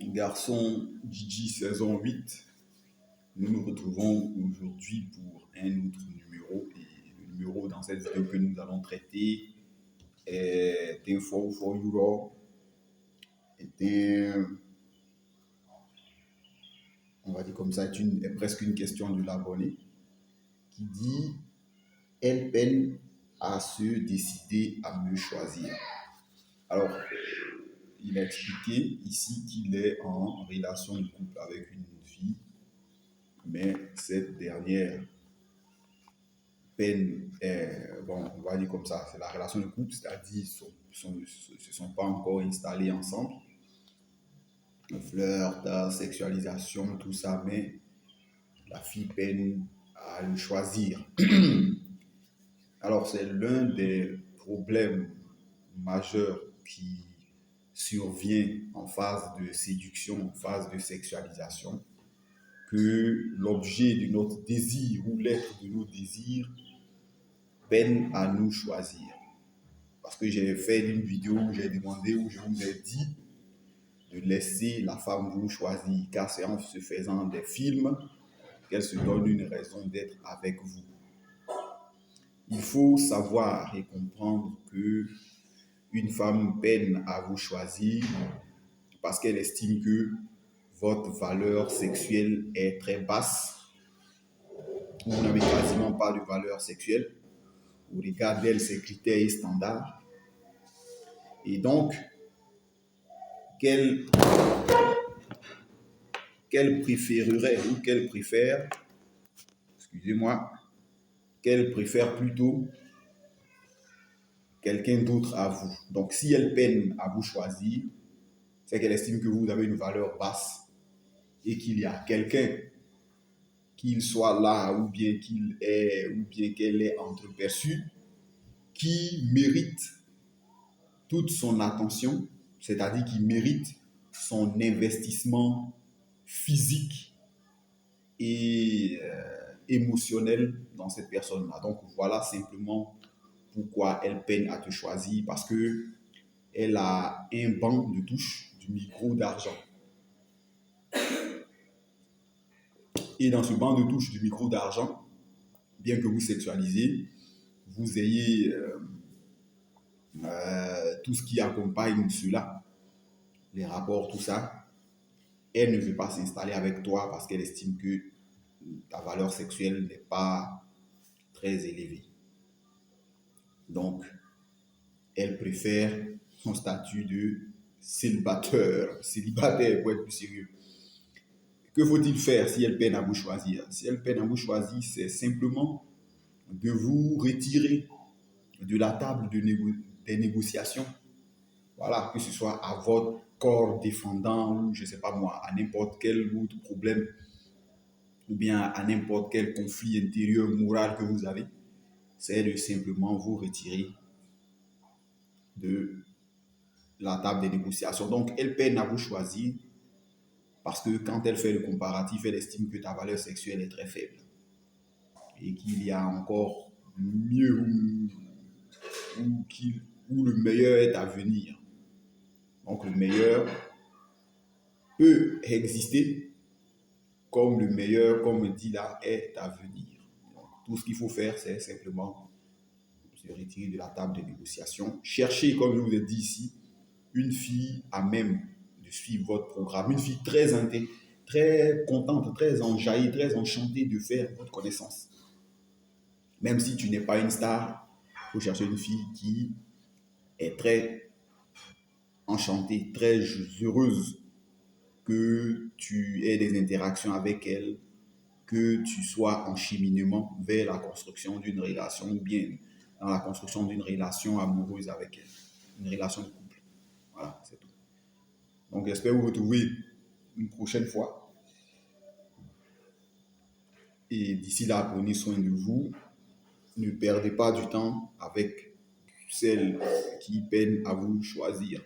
Garçon Gigi saison 8, nous nous retrouvons aujourd'hui pour un autre numéro. Et le numéro dans cette vidéo que nous allons traiter est Info for Euro. On va dire comme ça, est presque une question de l'abonné qui dit: elle peine à se décider à me choisir. Alors, il a expliqué ici qu'il est en relation de couple avec une fille, mais cette dernière peine, bon, on va dire comme ça, c'est la relation de couple, c'est-à-dire ne se sont pas encore installés ensemble. Le flirt, la sexualisation, tout ça, mais la fille peine à le choisir. Alors, c'est l'un des problèmes majeurs qui survient en phase de séduction, en phase de sexualisation, que l'objet de notre désir ou l'être de nos désirs peine à nous choisir. Parce que j'ai fait une vidéo où j'ai demandé, où je vous ai dit de laisser la femme vous choisir, car c'est en se faisant des films qu'elle se donne une raison d'être avec vous. Il faut savoir et comprendre que une femme peine à vous choisir parce qu'elle estime que votre valeur sexuelle est très basse. Vous n'avez quasiment pas de valeur sexuelle. Au regard d'elle, ses critères et standards. Et donc, qu'elle préférerait ou qu'elle préfère, excusez-moi, qu'elle préfère plutôt quelqu'un d'autre à vous. Donc, si elle peine à vous choisir, c'est qu'elle estime que vous avez une valeur basse et qu'il y a quelqu'un, qu'il soit là ou bien qu'il est ou bien qu'elle est entreperçue, qui mérite toute son attention, c'est-à-dire qui mérite son investissement physique et émotionnel dans cette personne-là. Donc voilà simplement pourquoi elle peine à te choisir, parce que elle a un banc de touche du micro d'argent. Et dans ce banc de touche du micro d'argent, bien que vous sexualisez, vous ayez tout ce qui accompagne cela, les rapports, tout ça, elle ne veut pas s'installer avec toi parce qu'elle estime que ta valeur sexuelle n'est pas très élevée. Donc, elle préfère son statut de célibataire pour être plus sérieux. Que faut-il faire si elle peine à vous choisir? Si elle peine à vous choisir, c'est simplement de vous retirer de la table des négociations. Voilà, que ce soit à votre corps défendant ou, je ne sais pas moi, à n'importe quel autre problème ou bien à n'importe quel conflit intérieur moral que vous avez, c'est de simplement vous retirer de la table des négociations. Donc, elle peine à vous choisir parce que quand elle fait le comparatif, elle estime que ta valeur sexuelle est très faible et qu'il y a encore mieux ou le meilleur est à venir. Donc, le meilleur peut exister comme le meilleur, comme on dit là, est à venir. Donc, tout ce qu'il faut faire, c'est simplement se retirer de la table de négociation. Cherchez, comme je vous ai dit ici, une fille à même de suivre votre programme, une fille très contente, très enjaillie, très enchantée de faire votre connaissance. Même si tu n'es pas une star, il faut chercher une fille qui est très enchantée, très heureuse que tu aies des interactions avec elle, que tu sois en cheminement vers la construction d'une relation ou bien dans la construction d'une relation amoureuse avec elle, une relation de couple. Voilà, c'est tout. Donc, j'espère vous retrouver une prochaine fois. Et d'ici là, prenez soin de vous. Ne perdez pas du temps avec celles qui peinent à vous choisir.